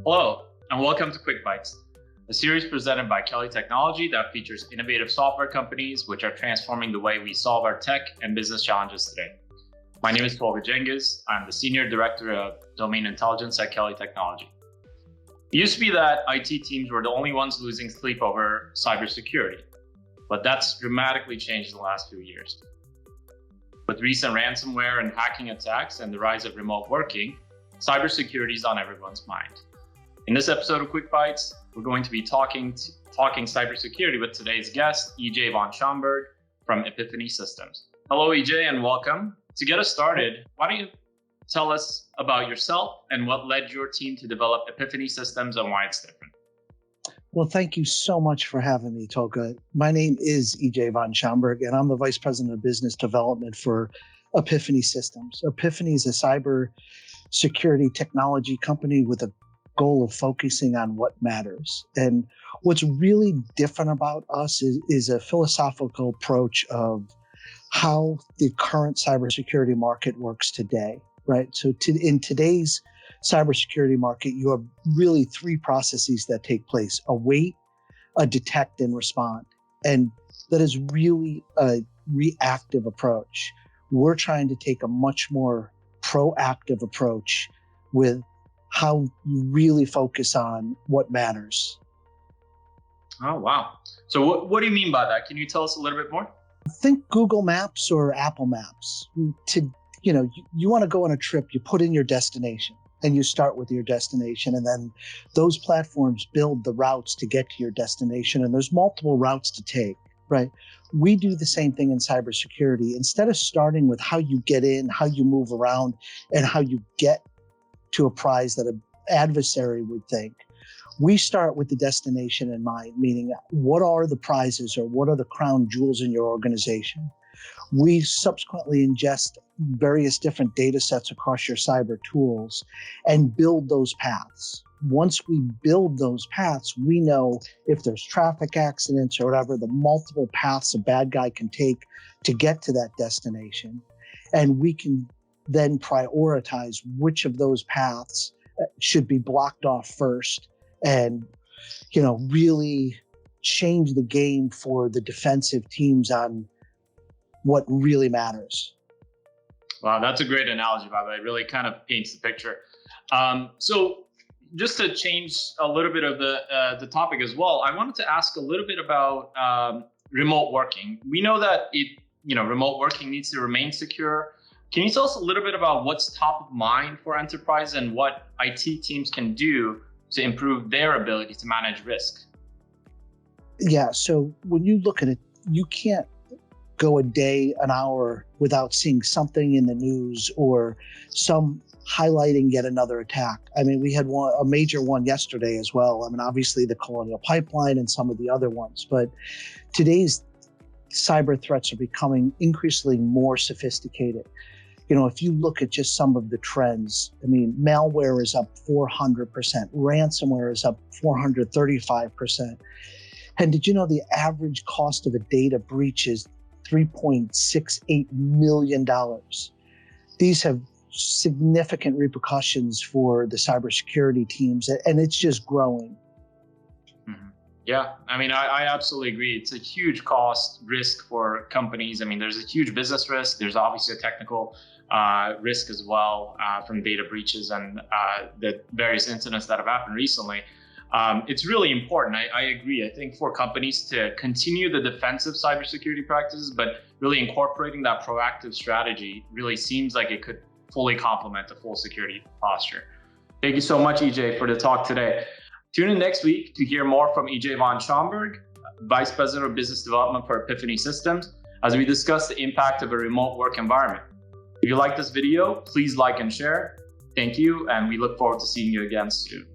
Hello, and welcome to Quick Bytes, a series presented by Kelly Technology that features innovative software companies which are transforming the way we solve our tech and business challenges today. My name is Tolga Cengiz. I'm the Senior Director of Domain Intelligence at Kelly Technology. It used to be that IT teams were the only ones losing sleep over cybersecurity, but that's dramatically changed in the last few years. With recent ransomware and hacking attacks and the rise of remote working, cybersecurity is on everyone's mind. In this episode of Quick Bytes, we're going to be talking cybersecurity with today's guest, EJ von Schaumburg from Epiphany Systems. Hello, EJ, and welcome. To get us started, why don't you tell us about yourself and what led your team to develop Epiphany Systems and why it's different? Well, thank you so much for having me, Tolga. My name is EJ von Schaumburg, and I'm the Vice President of Business Development for Epiphany Systems. Epiphany is a cyber security technology company with a goal of focusing on what matters. And what's really different about us is a philosophical approach of how the current cybersecurity market works today, right? So in today's cybersecurity market, you have really three processes that take place: await, detect, and respond. And that is really a reactive approach. We're trying to take a much more proactive approach with how you really focus on what matters. Oh, wow. So what do you mean by that? Can you tell us a little bit more? Think Google Maps or Apple Maps. You want to go on a trip, you put in your destination and you start with your destination, and then those platforms build the routes to get to your destination, and there's multiple routes to take, right? We do the same thing in cybersecurity. Instead of starting with how you get in, how you move around, and how you get to a prize that an adversary would think, we start with the destination in mind, meaning what are the prizes or what are the crown jewels in your organization? We subsequently ingest various different data sets across your cyber tools and build those paths. Once we build those paths, we know if there's traffic accidents or whatever, the multiple paths a bad guy can take to get to that destination. And we can then prioritize which of those paths should be blocked off first and, really change the game for the defensive teams on what really matters. Wow, that's a great analogy, by the way. It really kind of paints the picture. So just to change a little bit of the topic as well, I wanted to ask a little bit about remote working. We know that remote working needs to remain secure. Can you tell us a little bit about what's top of mind for enterprise and what IT teams can do to improve their ability to manage risk? Yeah, so when you look at it, you can't go a day, an hour without seeing something in the news or some highlighting yet another attack. I mean, we had a major one yesterday as well. I mean, obviously the Colonial Pipeline and some of the other ones, but today's cyber threats are becoming increasingly more sophisticated. If you look at just some of the trends, I mean, malware is up 400%, ransomware is up 435%. And did you know the average cost of a data breach is $3.68 million? These have significant repercussions for the cybersecurity teams, and it's just growing. Mm-hmm. Yeah, I mean, I absolutely agree. It's a huge cost risk for companies. I mean, there's a huge business risk. There's obviously a technical risk as well from data breaches and the various incidents that have happened recently. It's really important. I agree. I think for companies to continue the defensive cybersecurity practices, but really incorporating that proactive strategy really seems like it could fully complement the full security posture. Thank you so much, EJ, for the talk today. Tune in next week to hear more from EJ von Schaumburg, Vice President of Business Development for Epiphany Systems, as we discuss the impact of a remote work environment. If you like this video, please like and share. Thank you, and we look forward to seeing you again soon.